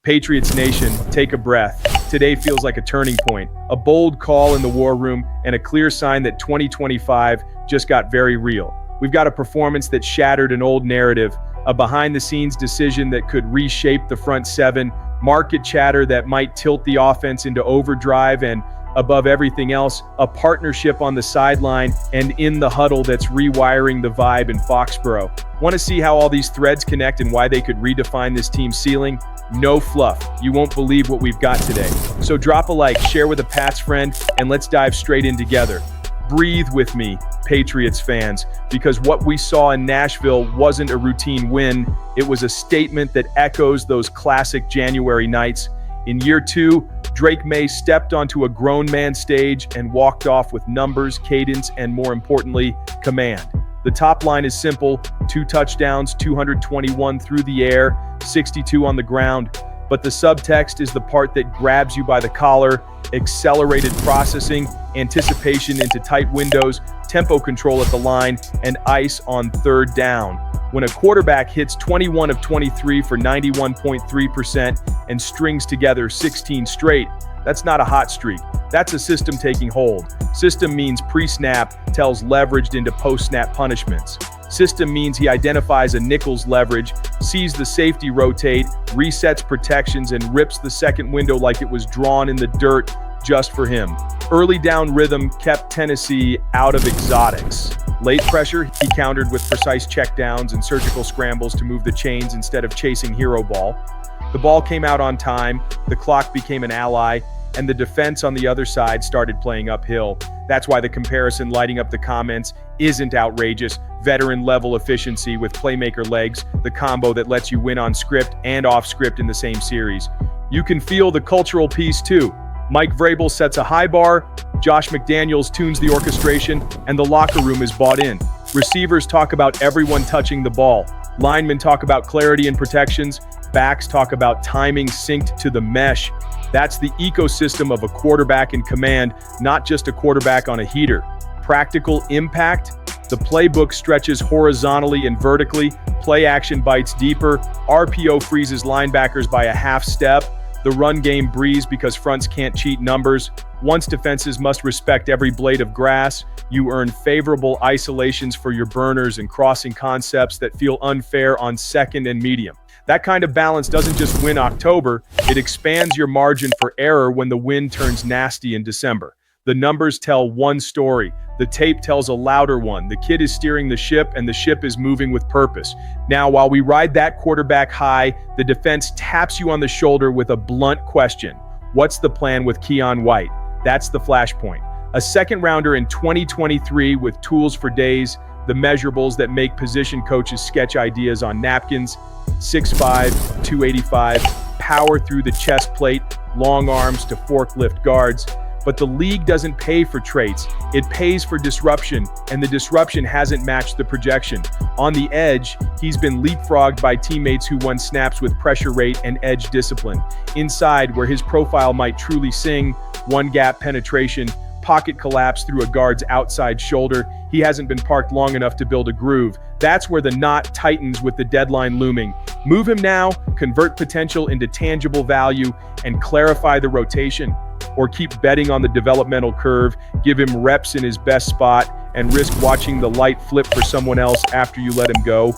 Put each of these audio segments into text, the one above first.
Patriots Nation, take a breath. Today feels like a turning point, a bold call in the war room, and a clear sign that 2025 just got very real. We've got a performance that shattered an old narrative, a behind-the-scenes decision that could reshape the front seven, market chatter that might tilt the offense into overdrive, and above everything else, a partnership on the sideline and in the huddle that's rewiring the vibe in Foxborough. Want to see how all these threads connect and why they could redefine this team's ceiling? No fluff. You won't believe what we've got today. So drop a like, share with a Pats friend, and let's dive straight in together. Breathe with me, Patriots fans, because what we saw in Nashville wasn't a routine win. It was a statement that echoes those classic January nights. In year two, Maye stepped onto a grown man stage and walked off with numbers, cadence, and more importantly, command. The top line is simple: 2 touchdowns, 221 through the air, 62 on the ground. But the subtext is the part that grabs you by the collar: accelerated processing, anticipation into tight windows, tempo control at the line, and ice on third down. When a quarterback hits 21 of 23 for 91.3% and strings together 16 straight, that's not a hot streak. That's a system taking hold. System means pre-snap tells leveraged into post-snap punishments. System means he identifies a nickel's leverage, sees the safety rotate, resets protections, and rips the second window like it was drawn in the dirt just for him. Early down rhythm kept Tennessee out of exotics. Late pressure, he countered with precise checkdowns and surgical scrambles to move the chains instead of chasing hero ball. The ball came out on time, the clock became an ally, and the defense on the other side started playing uphill. That's why the comparison lighting up the comments isn't outrageous. Veteran-level efficiency with playmaker legs, the combo that lets you win on script and off script in the same series. You can feel the cultural piece too. Mike Vrabel sets a high bar, Josh McDaniels tunes the orchestration, and the locker room is bought in. Receivers talk about everyone touching the ball. Linemen talk about clarity and protections. Backs talk about timing synced to the mesh. That's the ecosystem of a quarterback in command, not just a quarterback on a heater. Practical impact: the playbook stretches horizontally and vertically, play action bites deeper, RPO freezes linebackers by a half step, the run game breathes because fronts can't cheat numbers. Once defenses must respect every blade of grass, you earn favorable isolations for your burners and crossing concepts that feel unfair on second and medium. That kind of balance doesn't just win October, it expands your margin for error when the wind turns nasty in December. The numbers tell one story, the tape tells a louder one. The kid is steering the ship and the ship is moving with purpose. Now, while we ride that quarterback high, the defense taps you on the shoulder with a blunt question. What's the plan with Keon White? That's the flashpoint. A second rounder in 2023 with tools for days, the measurables that make position coaches sketch ideas on napkins: 6'5", 285, power through the chest plate, long arms to forklift guards. But the league doesn't pay for traits, it pays for disruption, and the disruption hasn't matched the projection. On the edge, he's been leapfrogged by teammates who won snaps with pressure rate and edge discipline. Inside, where his profile might truly sing, one-gap penetration, pocket collapse through a guard's outside shoulder, he hasn't been parked long enough to build a groove. That's where the knot tightens with the deadline looming. Move him now, convert potential into tangible value, and clarify the rotation. Or keep betting on the developmental curve, give him reps in his best spot, and risk watching the light flip for someone else after you let him go.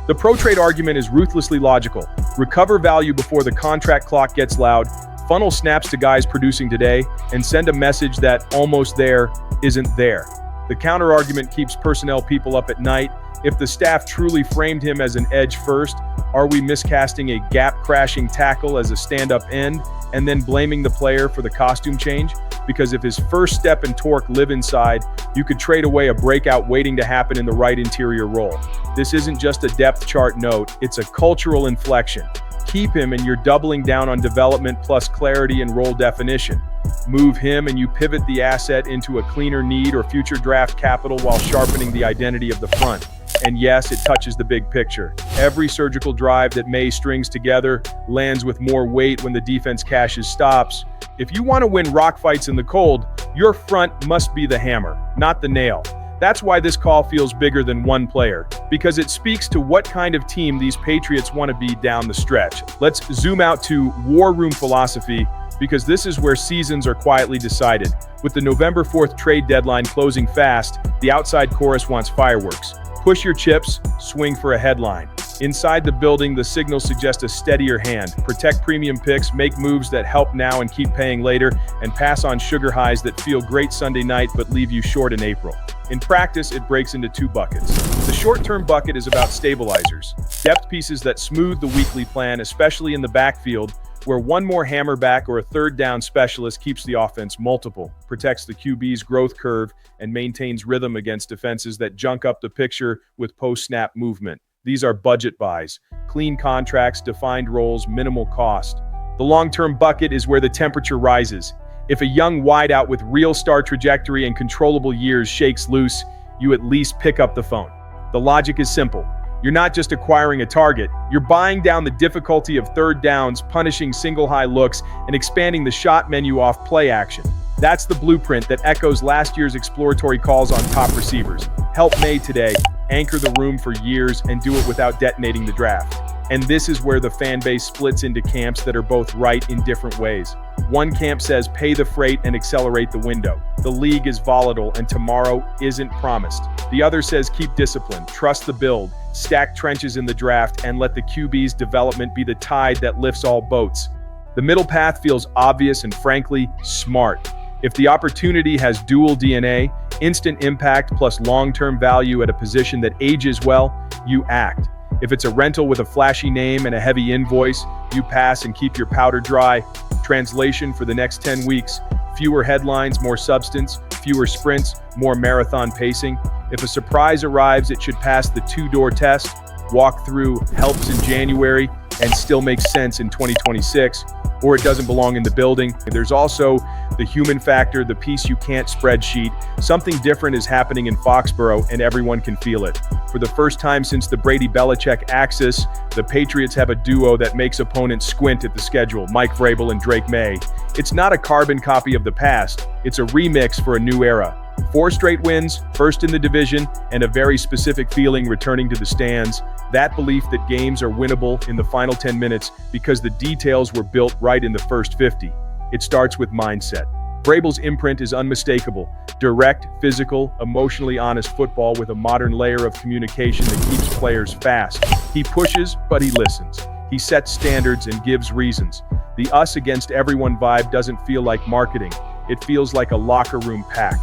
The pro-trade argument is ruthlessly logical. Recover value before the contract clock gets loud, funnel snaps to guys producing today, and send a message that almost there isn't there. The counter-argument keeps personnel people up at night. If the staff truly framed him as an edge first, are we miscasting a gap-crashing tackle as a stand-up end and then blaming the player for the costume change? Because if his first step and torque live inside, you could trade away a breakout waiting to happen in the right interior role. This isn't just a depth chart note, it's a cultural inflection. Keep him and you're doubling down on development plus clarity and role definition. Move him and you pivot the asset into a cleaner need or future draft capital while sharpening the identity of the front. And yes, it touches the big picture. Every surgical drive that Maye strings together lands with more weight when the defense cashes stops. If you want to win rock fights in the cold, your front must be the hammer, not the nail. That's why this call feels bigger than one player, because it speaks to what kind of team these Patriots want to be down the stretch. Let's zoom out to war room philosophy, because this is where seasons are quietly decided. With the November 4th trade deadline closing fast, the outside chorus wants fireworks. Push your chips, swing for a headline. Inside the building, the signals suggest a steadier hand. Protect premium picks, make moves that help now and keep paying later, and pass on sugar highs that feel great Sunday night but leave you short in April. In practice, it breaks into two buckets. The short-term bucket is about stabilizers, depth pieces that smooth the weekly plan, especially in the backfield, where one more hammerback or a third down specialist keeps the offense multiple, protects the QB's growth curve, and maintains rhythm against defenses that junk up the picture with post-snap movement. These are budget buys, clean contracts, defined roles, minimal cost. The long-term bucket is where the temperature rises. If a young wideout with real star trajectory and controllable years shakes loose, you at least pick up the phone. The logic is simple. You're not just acquiring a target, you're buying down the difficulty of third downs, punishing single high looks, and expanding the shot menu off play action. That's the blueprint that echoes last year's exploratory calls on top receivers. Help Maye today, anchor the room for years, and do it without detonating the draft. And this is where the fan base splits into camps that are both right in different ways. One camp says pay the freight and accelerate the window. The league is volatile and tomorrow isn't promised. The other says keep discipline, trust the build, stack trenches in the draft, and let the QB's development be the tide that lifts all boats. The middle path feels obvious and frankly, smart. If the opportunity has dual DNA, instant impact plus long-term value at a position that ages well, you act. If it's a rental with a flashy name and a heavy invoice, you pass and keep your powder dry. Translation for the next 10 weeks, fewer headlines, more substance, fewer sprints, more marathon pacing. If a surprise arrives, it should pass the two-door test. Walk through helps in January and still makes sense in 2026, or it doesn't belong in the building. There's also the human factor, the piece you can't spreadsheet. Something different is happening in Foxborough and everyone can feel it. For the first time since the Brady-Belichick axis, the Patriots have a duo that makes opponents squint at the schedule, Mike Vrabel and Drake Maye. It's not a carbon copy of the past, it's a remix for a new era. 4 straight wins, first in the division, and a very specific feeling returning to the stands. That belief that games are winnable in the final 10 minutes because the details were built right in the first 50. It starts with mindset. Vrabel's imprint is unmistakable. Direct, physical, emotionally honest football with a modern layer of communication that keeps players fast. He pushes, but he listens. He sets standards and gives reasons. The us against everyone vibe doesn't feel like marketing. It feels like a locker room pact.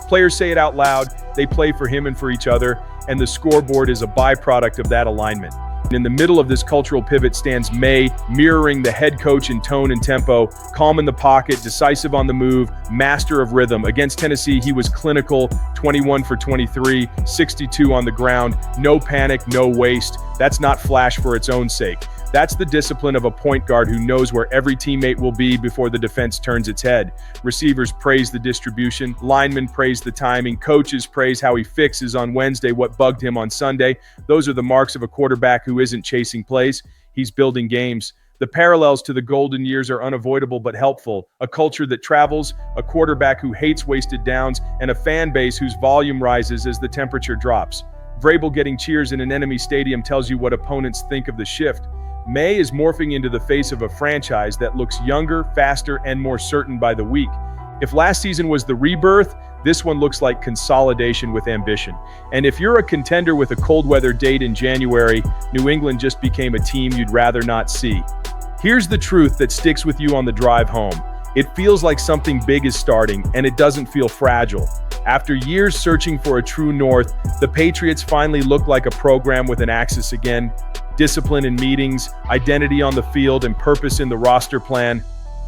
Players say it out loud, they play for him and for each other, and the scoreboard is a byproduct of that alignment. And in the middle of this cultural pivot stands Maye, mirroring the head coach in tone and tempo, calm in the pocket, decisive on the move, master of rhythm. Against Tennessee, he was clinical, 21 for 23, 62 on the ground, no panic, no waste. That's not flash for its own sake. That's the discipline of a point guard who knows where every teammate will be before the defense turns its head. Receivers praise the distribution, linemen praise the timing, coaches praise how he fixes on Wednesday what bugged him on Sunday. Those are the marks of a quarterback who isn't chasing plays, he's building games. The parallels to the golden years are unavoidable but helpful. A culture that travels, a quarterback who hates wasted downs, and a fan base whose volume rises as the temperature drops. Vrabel getting cheers in an enemy stadium tells you what opponents think of the shift. Maye is morphing into the face of a franchise that looks younger, faster, and more certain by the week. If last season was the rebirth, this one looks like consolidation with ambition. And if you're a contender with a cold weather date in January, New England just became a team you'd rather not see. Here's the truth that sticks with you on the drive home. It feels like something big is starting, and it doesn't feel fragile. After years searching for a true north, the Patriots finally look like a program with an axis again. Discipline in meetings, identity on the field, and purpose in the roster plan.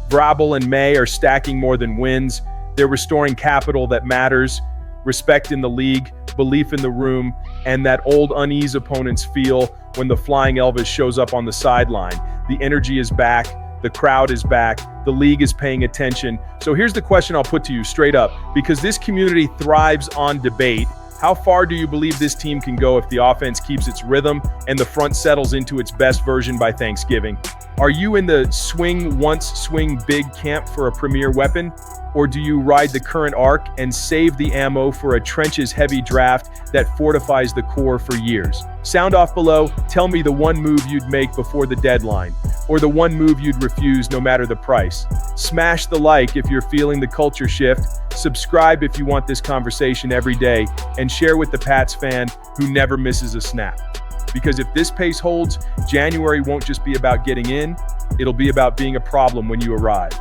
Vrabel and Maye are stacking more than wins. They're restoring capital that matters, respect in the league, belief in the room, and that old unease opponents feel when the flying Elvis shows up on the sideline. The energy is back, the crowd is back, the league is paying attention. So here's the question I'll put to you straight up, because this community thrives on debate. How far do you believe this team can go if the offense keeps its rhythm and the front settles into its best version by Thanksgiving? Are you in the swing once, swing big camp for a premier weapon? Or do you ride the current arc and save the ammo for a trenches-heavy draft that fortifies the core for years? Sound off below, tell me the one move you'd make before the deadline, or the one move you'd refuse no matter the price. Smash the like if you're feeling the culture shift, subscribe if you want this conversation every day, and share with the Pats fan who never misses a snap. Because if this pace holds, January won't just be about getting in, it'll be about being a problem when you arrive.